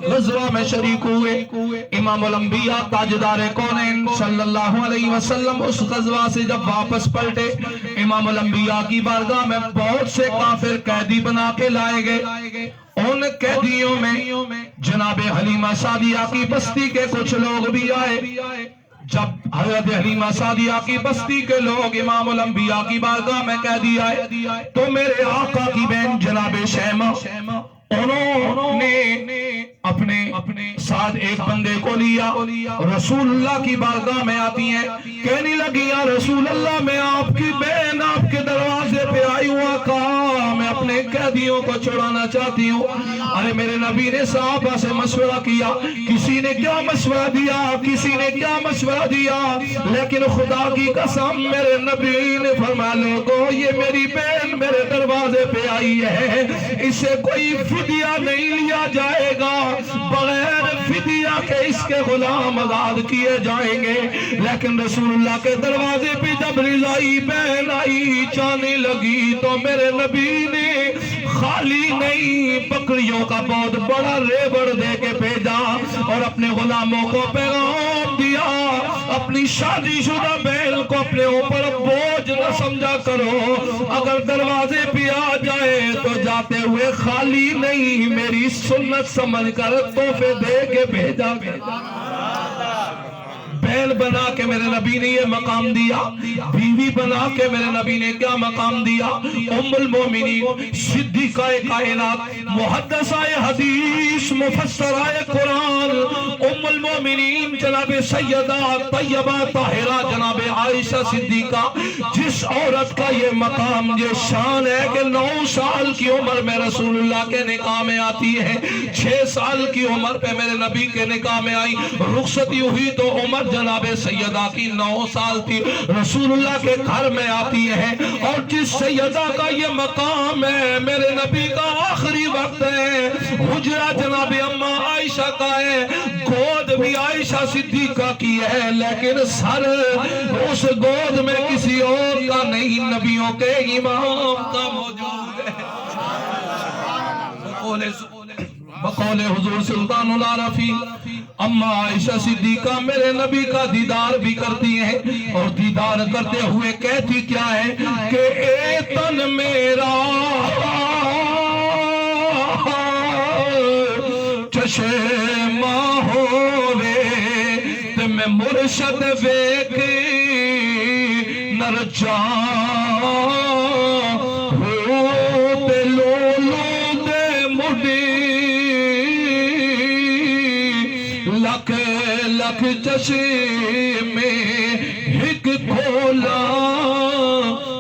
غزوہ میں شریک ہوئے. امام الانبیاء تاجدار کونین صلی اللہ علیہ وسلم اس غزوہ سے جب واپس پلٹے، امام الانبیاء کی بارگاہ میں بہت سے کافر قیدی بنا کے لائے گئے. ان قیدیوں میں جناب حلیمہ سعدیہ کی بستی کے کچھ لوگ بھی آئے. جب حضرت حلیمہ سعدیہ کی بستی کے لوگ امام الانبیاء کی بارگاہ میں قیدی آئے تو میرے آقا کی بہن جناب شیمہ انہوں نے اپنے ساتھ ایک بندے کو لیا. رسول اللہ کی بارگاہ میں آتی ہیں، کہنے لگی یا رسول اللہ میں آپ کی بہن آپ کے دروازے پہ آئی ہوا، کہا میں اپنے قیدیوں کو چھڑانا چاہتی ہوں. ارے میرے نبی نے صحابہ سے مشورہ کیا، کسی نے کیا مشورہ دیا، کسی نے کیا مشورہ دیا، لیکن خدا کی قسم میرے نبی نے فرمایا لوگوں یہ میری بہن میرے دروازے پہ آئی ہے، اسے کوئی فدیہ نہیں لیا جائے گا، بغیر فدیہ کے اس کے غلام آزاد کیے جائیں گے. لیکن رسول اللہ کے دروازے پہ جب رضائی بہن آئی جانے لگی تو میرے نبی نے خالی نہیں بکریوں کا بہت بڑا ریبڑ دے کے بھیجا اور اپنے غلاموں کو پیغام دیا اپنی شادی شدہ بہن کو اپنے اوپر بوجھ نہ سمجھا کرو، اگر دروازے پہ آ جائے تو جاتے ہوئے خالی نہیں میری سنت سمجھ کر تحفے دے کے بھیجا. بہن بنا کے میرے نبی نے یہ مقام دیا، بیوی بنا کے میرے نبی نے کیا مقام دیا. ام المومنین صدیقہ کائنات محدثہ حدیث مفسرہ قرآن ام المومنین جناب سیدہ طیبہ طاہرہ جناب عائشہ صدیقہ، جس عورت کا یہ مقام یہ شان ہے کہ 9 سال کی عمر میں رسول اللہ کے نکاح میں آتی ہے، 6 سال کی عمر پہ میرے نبی کے نکاح میں آئی. رخصتی ہوئی تو عمر جناب سیدہ کی 9 سال تھی، رسول اللہ کے گھر میں آتی ہے. اور جس سیدہ کا یہ مقام ہے میرے نبی کا آخری وقت ہے، حجرہ جناب اماں عائشہ کا ہے، گود بھی عائشہ صدیقہ کی ہے، لیکن سر اس گود میں کسی اور کا نہیں، نبیوں کے امام کا موجود ہے. بقول حضور سلطان العارفین اما عائشہ صدیقہ میرے نبی کا دیدار بھی کرتی ہیں اور دیدار کرتے ہوئے کہتی کیا ہے کہ اے تن میرا چشمہ ہووے تے میں مرشد ویکھ نر جان لکھ چشم میں ہک کھولا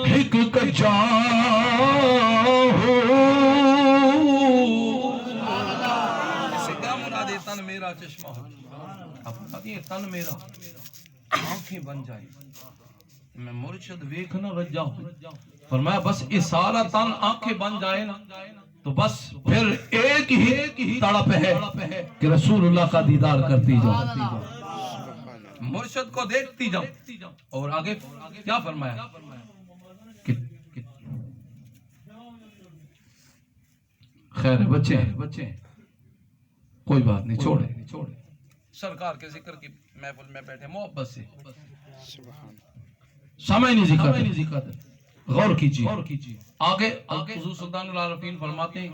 ہک کجا ہو. اسے کیا مراد ہے تن میرا چشمہ ہو؟ اب یہ تن میرا آنکھیں بن جائے میں مرشد ویکھنا رجا ہوں. فرمایا بس یہ سارا تن آنکھیں بن جائے نا تو بس پھر ایک ہی تڑپ ہے کہ رسول اللہ کا دیدار کرتی جاؤ، مرشد کو دیکھتی جاؤ. اور آگے کیا فرمایا خیر بچے کوئی بات نہیں چھوڑے سرکار کے ذکر کی محفل میں بیٹھے محبت سے سمجھ نہیں ذکر غور کیجیے. آگے حضور سلطان العارفین فرماتے ہیں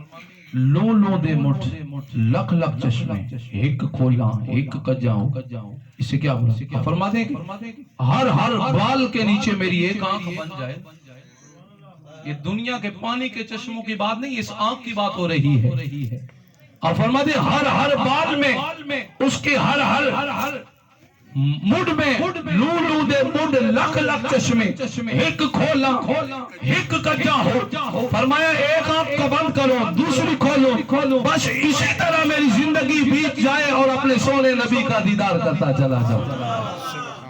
لو دے مٹھ لکھ چشمے ایک کھولا ایک کجاؤں. اس سے کیا فرماتے ہیں ہر بال کے نیچے میری ایک آنکھ بن جائے. یہ دنیا کے پانی کے چشموں کی بات نہیں، اس آنکھ کی بات ہو رہی ہے. اور فرماتے ہیں ہر بال میں اس کے ہر مڈ میں لولو دے مڈ لکھ چشمے ایک کھولا ایک کجا ہو. فرمایا ایک آنکھ کو بند کرو دوسری کھولو، بس اسی طرح میری زندگی بیت جائے اور اپنے سونے نبی کا دیدار کرتا چلا جاؤ.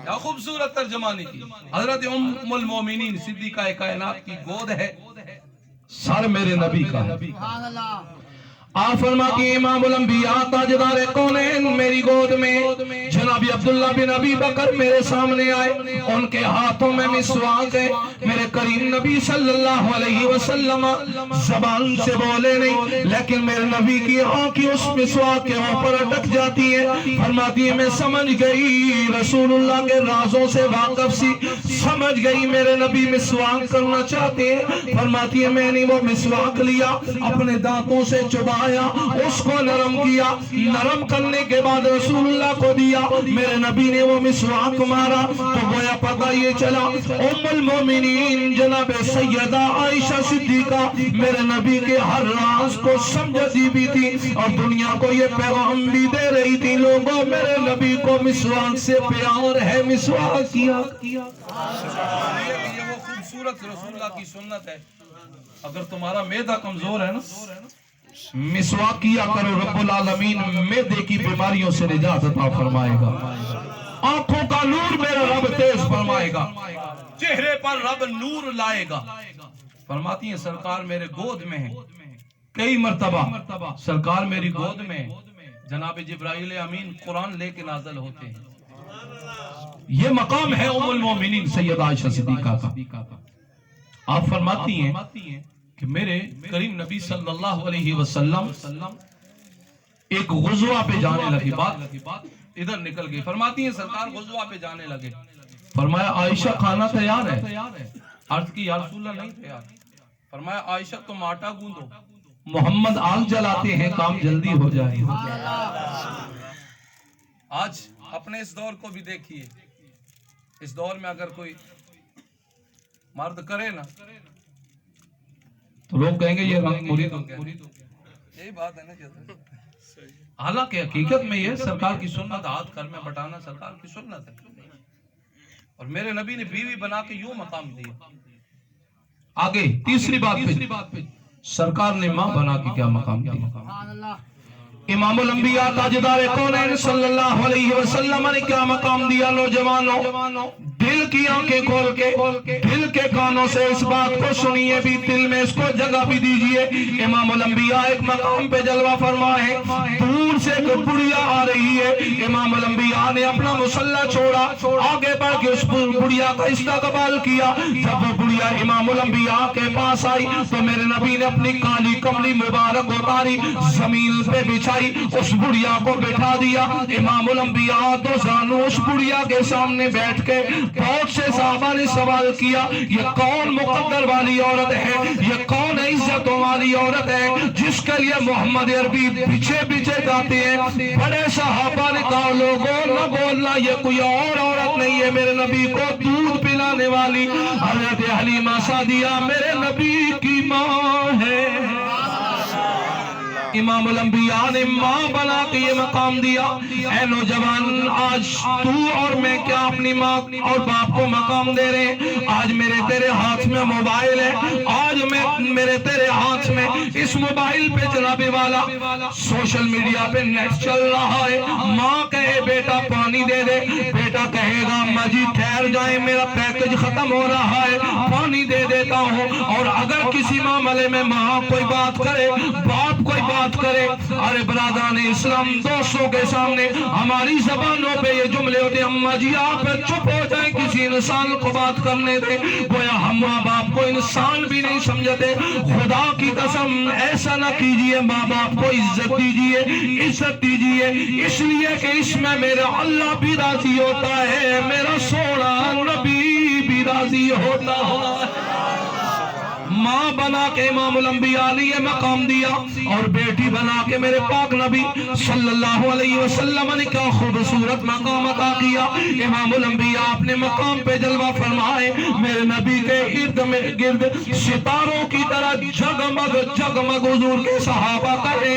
کیا خوبصورت ترجمانی کی. حضرت ام المومنین صدیقہ کائنات کی گود ہے، سر میرے نبی کا ہے. آپ فرماتی ہیں امام الانبیاء تاجدار کونین میری گود میں جناب عبداللہ بن ابی بکر میرے سامنے آئے، ان کے ہاتھوں میں مسواک ہے، میرے کریم نبی صلی اللہ علیہ وسلم زبان سے بولے نہیں لیکن میرے نبی کی آنکھیں اس مسواک کے اوپر اٹک جاتی ہے۔ فرماتی ہے میں سمجھ گئی رسول اللہ کے رازوں سے واقف سی، سمجھ گئی میرے نبی مسواک کرنا چاہتے ہیں۔ فرماتی ہے میں نے وہ مسواک لیا، اپنے دانتوں سے چبایا، اس کو نرم کیا، نرم کرنے کے بعد رسول اللہ کو دیا، میرے نبی نے وہ مسواک مارا تو گویا پتہ یہ چلا ام المومنین جناب سیدہ عائشہ صدیقہ میرے نبی کے ہر راز کو سمجھتی بھی تھی اور دنیا کو یہ پیغام بھی دے رہی تھی، لوگوں میرے نبی کو مسواک سے پیار ہے، مسواک کیا۔ یہ وہ خوبصورت رسول اللہ کی سنت ہے، اگر تمہارا معدہ کمزور ہے نا مسواک کیا کرو، رب العالمین معدے کی بیماریوں سے نجات عطا فرمائے گا، آنکھوں کا نور میرا رب تیز فرمائے گا، چہرے پر رب نور لائے گا۔ فرماتی ہیں سرکار میرے گود میں ہے، کئی مرتبہ سرکار میری گود میں جناب جبرائیل امین قرآن لے کے نازل ہوتے ہیں۔ یہ مقام ہے ام المومنین سیدہ عائشہ صدیقہ کا۔ آپ فرماتی ہیں کہ میرے کریم نبی صلی اللہ علیہ وسلم ایک غزوہ پہ جانے لگے، بات ادھر نکل گئی۔ فرماتی ہیں سرکار غزوہ پہ جانے لگے، فرمایا عائشہ کھانا تیار ہے؟ عرض کی یا رسول اللہ نہیں تیار۔ فرمایا عائشہ تم آٹا گوندو، محمد آگ جلاتے ہیں کام جلدی ہو جائے۔ آج اپنے اس دور کو بھی دیکھیے، اس دور میں اگر کوئی مرد کرے نا تو لوگ کہیں گے یہ رنگ مرید ہو گیا، یہی بات ہے نا کہتے ہیں۔ حالانکہ حقیقت میں یہ سرکار کی سنت، ہاتھ کر میں بٹانا سرکار کی سنت ہے، اور میرے نبی نے بیوی بنا کے یوں مقام دیا۔ آگے تیسری بات پہ سرکار نے ماں بنا کے کیا مقام دیا؟ امام الانبیاء تاجدار کونین صلی اللہ علیہ وسلم نے کیا مقام دیا؟ نوجوانوں دل کی آنکھیں کھول کے دل کے کانوں سے اس بات کو سنیے بھی، دل میں اس کو جگہ بھی دیجئے۔ امام الانبیاء ایک مقام پہ جلوہ فرمائے، دور سے ایک بڑھیا آ رہی ہے، امام الانبیاء نے اپنا مسلح چھوڑا، آگے بڑھ کے اس بڑھیا کا استقبال کیا۔ جب وہ بڑھیا امام الانبیاء کے پاس آئی تو میرے نبی نے اپنی کالی کملی مبارک اتاری، زمین پہ بچھائی، اس بڑھیا کو بٹھا دیا۔ امام الانبیاء تو زانو اس بڑھیا کے سامنے بیٹھ کے بہت سے صحابہ نے سوال کیا یہ کون مقدر والی عورت ہے، یہ کون عزتوں والی عورت ہے جس کے لیے محمد عربی پیچھے جاتے ہیں؟ بڑے صحابہ نے کہا لوگوں نہ بولنا، یہ کوئی اور عورت نہیں ہے، میرے نبی کو دودھ پلانے والی حضرت حلیمہ سعدیہ میرے نبی کی ماں ہے۔ امام الانبیاء نے ماں بنا کے یہ مقام دیا۔ اے نوجوان، آج تو اور میں کیا اپنی ماں اور باپ کو مقام دے رہے ہیں؟ آج میرے تیرے ہاتھ میں موبائل ہے، آج میرے تیرے ہاتھ میں اس موبائل پہ جناب والا سوشل میڈیا پہ نیٹ چل رہا ہے۔ ماں کہے بیٹا پانی دے دے، بیٹا کہے گا اماں جی ٹھہر جائیں میرا پیکج ختم ہو رہا ہے، پانی دے دیتا ہوں۔ اور اگر کسی معاملے میں ماں کوئی بات کرے، باپ کوئی بات کرے، ارے برادران اسلام دوستوں کے سامنے ہماری زبانوں پہ یہ جملے ہوتے ہیں اماں جی آپ چپ ہو جائیں، کسی انسان کو بات کرنے دیں، گویا ہم ماں باپ کو انسان بھی نہیں سمجھتے۔ خدا کی قسم ایسا نہ کیجئے، ماں باپ کو عزت دیجئے، عزت دیجئے، اس لیے کہ اس میں میرا اللہ بھی راضی ہوتا ہے، میرا سونا نبی بھی راضی ہوتا ہے۔ ماں بنا کے امام الانبیاء نے یہ مقام دیا، اور بیٹی بنا کے میرے پاک نبی صلی اللہ علیہ وسلم نے کیا خوبصورت مقام عطا کیا۔ امام الانبیاء اپنے مقام پہ جلوہ فرمائے، میرے نبی کے گرد ستاروں کی طرح جگمگ جگمگ حضور کے صحابہ کرے۔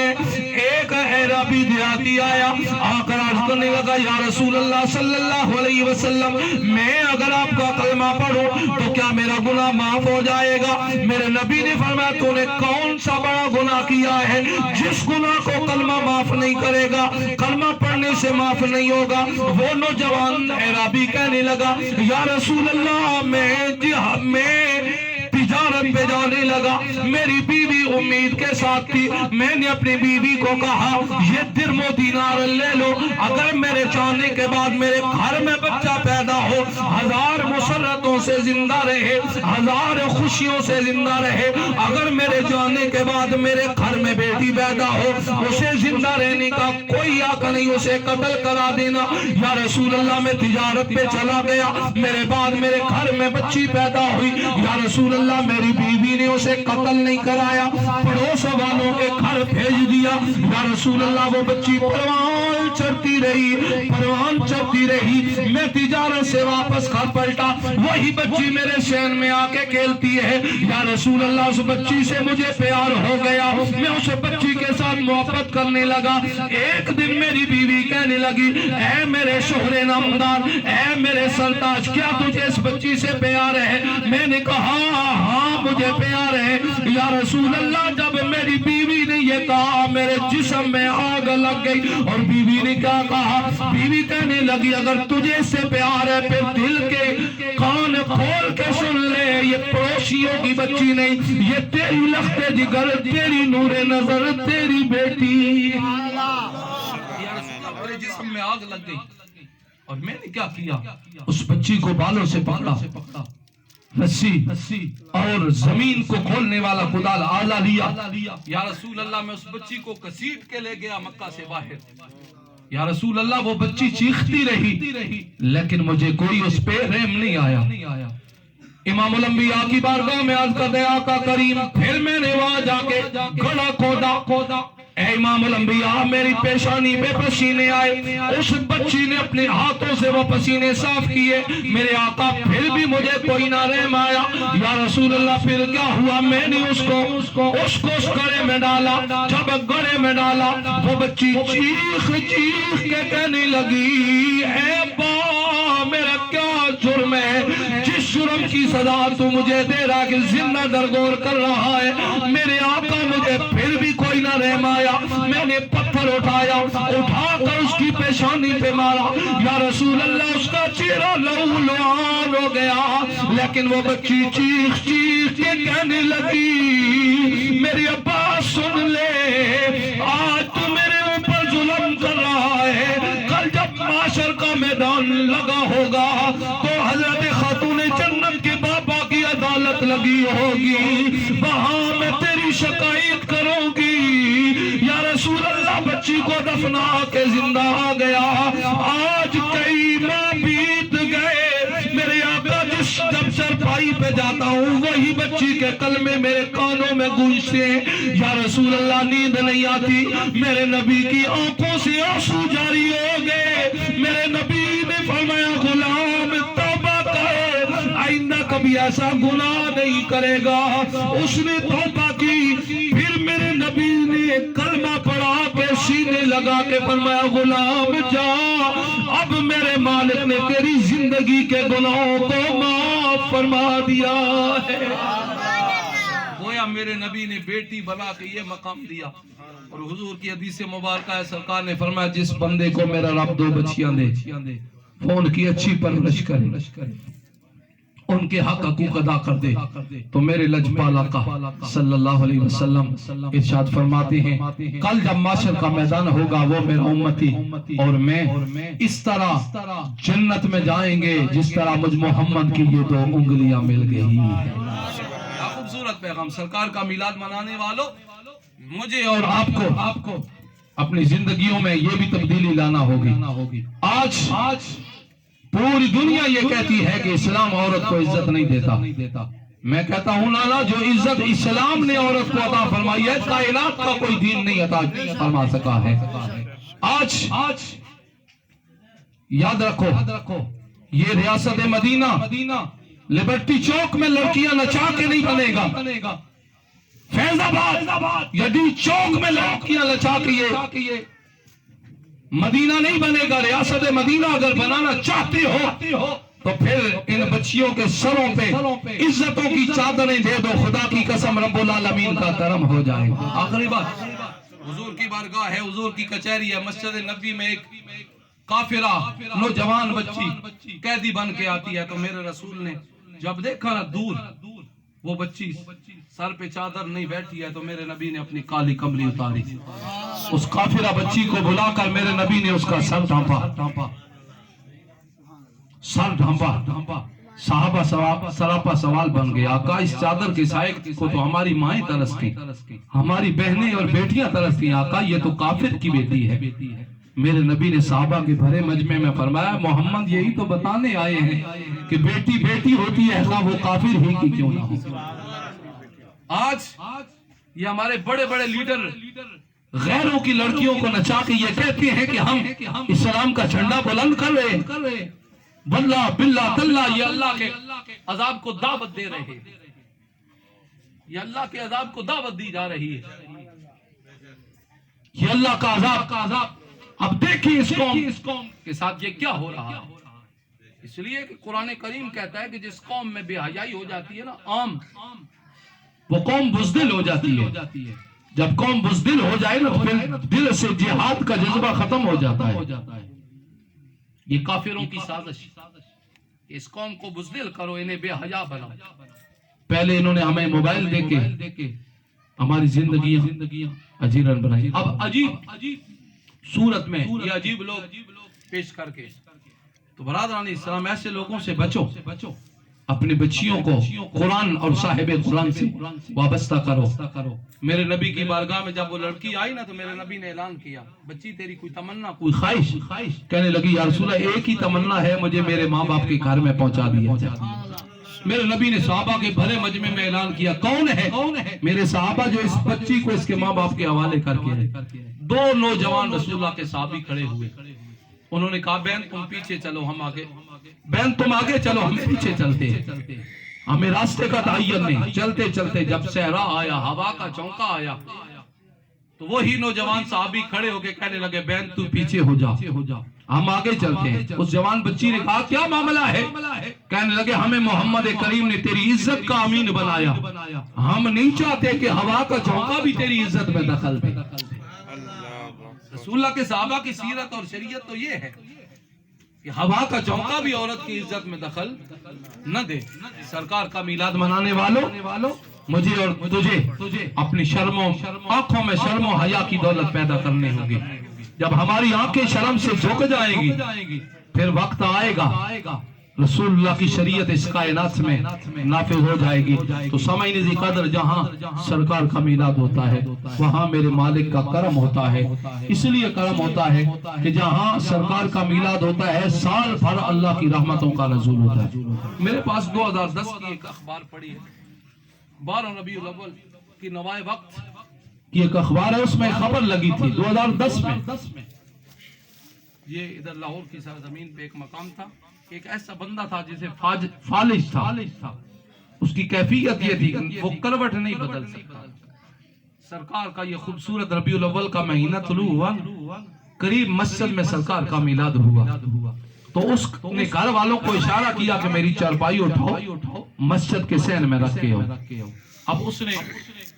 ایک عربی دیہاتی آیا، آ کر عرض کرنے لگا یا رسول اللہ صلی اللہ علیہ وسلم میں اگر آپ کا کلمہ پڑھوں تو کیا میرا گناہ معاف ہو جائے گا؟ میرے نبی نے فرمایا تو نے کون سا بڑا گناہ کیا ہے جس گناہ کو کلمہ معاف نہیں کرے گا، کلمہ پڑھنے سے معاف نہیں ہوگا؟ وہ نوجوان عربی کہنے لگا یا رسول اللہ میں تجارت پہ جانے لگا. میری بیوی امید کے ساتھ تھی. میں نے اپنی بیوی کو کہا یہ درم و دینار لے لو, اگر میرے جانے کے بعد میرے گھر میں بچہ پیدا ہو, 1000 مسرتوں سے زندہ رہے, 1000 خوشیوں سے زندہ رہے, اگر میرے جانے کے بعد میرے گھر میں بیٹی پیدا ہو, اسے زندہ رہنے کا کوئی حق نہیں, اسے قتل کرا دینا. یا رسول اللہ میں تجارت پہ چلا گیا, میرے بعد میرے گھر میں بچی پیدا ہوئی. یا رسول اللہ میری بیوی نے اسے قتل نہیں کرایا, پڑوس والوں کے گھر بھیج دیا. یا رسول اللہ وہ بچی پروان چڑھتی رہی, پروان چڑھتی رہی. میں تجارت سے واپس گھر پلٹا, وہی بچی میرے شہن میں آ کے کھیلتی ہے. یا رسول اللہ اس بچی سے مجھے پیار ہو گیا, میں اس بچی کے ساتھ محبت کرنے لگا. ایک دن میری بیوی کہنے لگی اے میرے شوہر نامدار, اے میرے سرتاج, کیا تجھے اس بچی سے پیار ہے؟ میں نے کہا ہاں مجھے پیار ہے. یا رسول اللہ جب میری بیوی نے یہ کہا میرے جسم میں آگ لگ گئی. اور بیوی نے کیا کہا؟ بیوی کہنے لگی اگر تجھے اس سے پیار ہے پھر دل کے کان کھول کے سن لے, یہ پڑوسیوں کی بچی نہیں, یہ تیری لخت جگر, تیری نور نظر, تیری بیٹی. میرے جسم میں آگ لگ گئی. اور میں نے کیا کیا؟ اس بچی کو بالوں سے پکڑا, رسی اور زمین کو کھولنے والا کدال آلہ لیا. یا رسول اللہ میں اس بچی کو کسیٹ کے لے گیا مکہ سے باہر. یا رسول اللہ وہ بچی چیختی رہی لیکن مجھے کوئی اس پہ رحم نہیں آیا. امام الانبیاء کی بارگاہ میں عرض کر دے آقا کریم, پھر میں نے وہاں جا کے گڑھا کھودا. اے امام الانبیاء میری پیشانی پہ پسینے آئے, اس بچی نے اپنے ہاتھوں سے وہ پسینے صاف کیے. میرے آقا پھر بھی مجھے کوئی نہ رحم آیا. یا رسول اللہ پھر کیا ہوا؟ میں نے اس کو گڑھے میں ڈالا. جب گڑھے میں ڈالا وہ بچی چیخ کے کہنے لگی اے با میرا کیا جرم ہے, جس جرم کی سزا تو مجھے دے رہا کہ زندہ درگور کر رہا ہے. میرے آقا مجھے پھر بھی کوئی نہ رحم آیا. میں نے پتھر اٹھا کر اس کی پیشانی پہ مارا. یا رسول اللہ اس کا چہرہ لہولہان ہو گیا, لیکن وہ بچی چیخ کے کہنے لگی میرے ابا سن لے, آج تو میرے اوپر ظلم کر رہا ہے, کل جب معاشر کا میدان لگا ہوگا تو حضرت خاتون جنت کے بابا کی عدالت لگی ہوگی, وہاں میں تیری شکایت کروں گی. یا رسول اللہ بچی کو دفنا کے زندہ آ گیا. آج کئی ماہ بیت گئے, میرے آقا جب چرپائی پہ جاتا ہوں وہی بچی کے کلمے میرے کانوں میں گونجتے ہیں. یا رسول اللہ نیند نہیں آتی, میرے نبی کی آنکھوں سے آنسو جاری ہو گئے. میرے نبی نے فرمایا غلام توبہ کر, آئندہ کبھی ایسا گناہ نہیں کرے گا. اس نے توبہ کی. پھر میرے نبی نے کلمہ پڑھا کے سینے لگا کے فرمایا غلام جا, اب میرے مالک نے تیری زندگی کے گناہوں کو معاف فرما دیا ہے. گویا میرے نبی نے بیٹی بنا کے یہ مقام دیا. اور حضور کی حدیث مبارکہ ہے, سرکار نے فرمایا جس بندے کو میرا رب 2 بچیاں دے, ان کی اچھی پرورش کرے, ان کے حقوق ادا کر دے, تو میرے لجپال آقا صلی اللہ علیہ وسلم ارشاد فرماتے ہیں کل جب معاشر کا میدان ہوگا وہ میرا امتی اور میں اس طرح جنت میں جائیں گے جس طرح مجھ محمد کی یہ 2 انگلیاں مل گئی. خوبصورت پیغام. سرکار کا میلاد منانے والوں, مجھے اور آپ کو اپنی زندگیوں میں یہ بھی تبدیلی لانا ہوگی. آج پوری دنیا یہ کہتی ہے کہ اسلام عورت کو عزت نہیں دیتا. میں کہتا ہوں لالا جو عزت اسلام نے عورت کو عطا فرمائی ہے کائنات کا کوئی دین نہیں عطا فرما سکا ہے. آج یاد رکھو یہ ریاست مدینہ لبرٹی چوک میں لڑکیاں نچا کے نہیں بنے گا. فیض آباد یدی چوک میں لڑکیاں نچا کے یہ مدینہ نہیں بنے گا. ریاست مدینہ اگر بنانا چاہتے ہو تو پھر ان بچیوں کے سروں پہ عزتوں کی چادریں دے دو, خدا کی قسم رب العالمین کا کرم ہو جائے گا. آخری بات, حضور کی بارگاہ ہے, حضور کی کچہری ہے, مسجد نبی میں ایک کافرہ نوجوان بچی قیدی بن کے آتی ہے. تو میرے رسول نے جب دیکھا نا دور وہ بچی سر پہ چادر نہیں بیٹھی ہے تو میرے نبی نے اپنی کالی کملی اتاری، اس کافرہ بچی کو بلا کر میرے نبی نے اس کا سر ڈھانپا، سر ڈھانپا۔ صحابہ سراپا سوال بن گیا، آقا اس چادر کے سائے کو تو ہماری مائیں ترستی، ہماری بہنیں اور بیٹیاں ترستی، آقا یہ تو کافر کی بیٹی ہے۔ میرے نبی نے صحابہ کے بھرے مجمع میں فرمایا، محمد یہی تو بتانے آئے ہیں کہ بیٹی بیٹی ہوتی ہے، خواہ وہ کافر ہی کی کیوں نہ ہو۔ آج یہ ہمارے بڑے بڑے لیڈر غیروں کی لڑکیوں کو نچا کے یہ کہتے ہیں کہ ہم اسلام کا جھنڈا بلند کر رہے ہیں، واللہ باللہ تاللہ یہ اللہ کے عذاب کو دعوت دے رہے ہیں، یہ اللہ کے عذاب کو دعوت دی جا رہی ہے، یہ اللہ کا عذاب۔ اب دیکھیں اس قوم کے ساتھ یہ کیا ہو رہا ہے، اس لیے کہ قرآن کریم کہتا ہے کہ جس قوم میں بے حیائی ہو جاتی ہے نا عام، وہ قوم بزدل ہو جاتی ہے۔ جب قوم بزدل ہو جائے نا پھر دل سے جہاد کا جذبہ ختم ہو جاتا ہے۔ یہ کافروں کی سازش، اس قوم کو بزدل کرو، انہیں بے حیا بناؤ۔ پہلے انہوں نے ہمیں موبائل دے کے ہماری زندگیاں اجیرن بنائی، اب عجیب صورت میں یہ عجیب لوگ پیش کر کے، تو برادران اسلام ایسے لوگوں سے بچو، اپنی بچیوں کو قرآن اور صاحب قرآن سے وابستہ کرو۔ میرے نبی کی بارگاہ میں جب وہ لڑکی آئی نا تو میرے نبی نے اعلان کیا، بچی تیری کوئی تمنا کوئی خواہش؟ کہنے لگی یا رسول اللہ ایک ہی تمنا ہے، مجھے میرے ماں باپ کے گھر میں پہنچا دیا جائے۔ میرے نبی نے صحابہ کے بھرے مجمع میں اعلان کیا، کون ہے میرے صحابہ جو اس بچی کو اس کے ماں باپ کے حوالے کر کے آئے؟ دو نوجوان رسول اللہ کے صحابی کھڑے ہوئے، انہوں نے کہا بہن تم پیچھے چلو ہم آگے، بہن تم آگے چلو ہم پیچھے چلتے ہیں، ہمیں راستے کا تعین نہیں۔ چلتے چلتے جب صحرا آیا، ہوا کا چونکا آیا، تو وہی نوجوان صحابی کھڑے ہو کے کہنے لگے بہن تو پیچھے ہو جا، ہم آگے چلتے ہیں۔ اس جوان بچی نے کہا کیا معاملہ ہے؟ کہنے لگے ہمیں محمد کریم نے تیری عزت کا امین بنایا، ہم نہیں چاہتے کہ ہوا کا چونکا بھی تیری عزت میں دخل دے۔ رسول اللہ کے صحابہ کی سیرت اور شریعت تو یہ ہے کہ ہوا کا چونکا بھی عورت کی عزت میں دخل نہ دے۔ سرکار کا میلاد منانے والوں، مجھے اور تجھے اپنی آنکھوں میں شرم و حیا کی دولت پیدا کرنے ہوگی۔ جب ہماری آنکھیں شرم سے جھک جائیں گی پھر وقت آئے گا رسول اللہ کی شریعت اس کائنات میں نافذ ہو جائے گی، تو سمعین ذی قدر جہاں سرکار کا میلاد ہوتا ہے وہاں میرے مالک کا کرم ہوتا ہے۔ اس لیے کرم ہوتا ہے کہ جہاں سرکار کا میلاد ہوتا ہے سال بھر اللہ کی رحمتوں کا نزول ہوتا ہے۔ میرے پاس 2010 کی ایک اخبار پڑھی ہے، 12 ربیع الاول کی نوائے وقت کی ایک اخبار ہے، اس میں خبر لگی تھی 2010 میں، یہ ادھر لاہور کی سرزمین پہ ایک مقام تھا، ایک ایسا بندہ تھا جسے فالج تھا، اس کی کیفیت یہ تھی وہ کروٹ نہیں بدل سکتا۔ سرکار کا یہ خوبصورت ربیع الاول کا مہینہ طلوع ہوا، قریب مسجد میں سرکار کا میلاد ہوا، تو اس نے گھر والوں کو اشارہ کیا کہ میری چارپائی اٹھاؤ مسجد کے صحن میں رکھے ہو۔ اب اس نے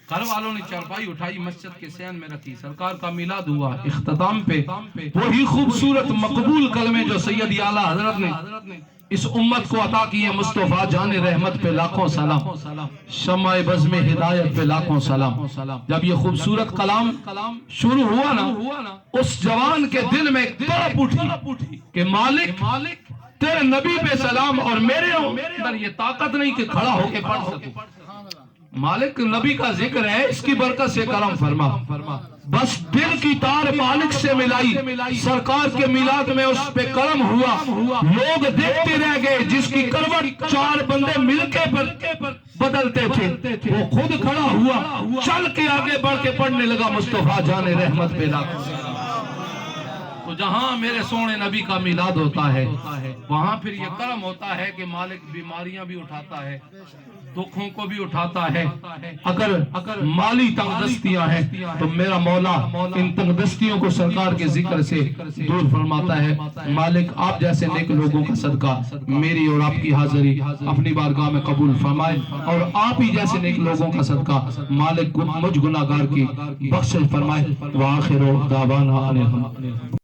گھر والوں نے چارپائی اٹھائی، مسجد کے صحن میں رکھی، سرکار کا میلاد ہوا۔ اختتام پہ وہی خوبصورت مقبول کلمے جو سیدی اعلیٰ حضرت نے اس امت کو عطا کیے، مصطفیٰ جان رحمت پہ لاکھوں سلام، شمع بزم ہدایت پہ لاکھوں سلام۔ جب یہ خوبصورت کلام شروع ہوا نا، اس جوان کے دل میں تڑپ اٹھی کہ مالک تیرے نبی پہ سلام، اور میرے اندر یہ طاقت نہیں کہ کھڑا ہو کے پڑھ سکوں۔ مالک نبی کا ذکر ہے، اس کی برکت سے کرم فرما۔ بس دل کی تار مالک سے ملائی، سرکار کے میلاد میں اس پہ کرم ہوا، لوگ دیکھتے رہ گئے، جس کی کروٹ 4 بندے مل کے بدلتے تھے وہ خود کھڑا ہوا، چل کے آگے بڑھ کے پڑھنے لگا مصطفیٰ جان رحمت پہ لاکھوں۔ تو جہاں میرے سونے نبی کا میلاد ہوتا ہے وہاں پھر یہ کرم ہوتا ہے کہ مالک بیماریاں بھی اٹھاتا ہے، دکھوں کو بھی اٹھاتا ہے۔ اگر مالی تنگدستیاں ہیں تو میرا مولا ان تنگدستیوں کو سرکار کے ذکر سے دور فرماتا ہے۔ مالک آپ جیسے نیک لوگوں کا صدقہ میری اور آپ کی حاضری اپنی بارگاہ میں قبول فرمائے، اور آپ ہی جیسے نیک لوگوں کا صدقہ مالک مجھ گناہگار کی بخشش فرمائے۔ وآخر دعوانا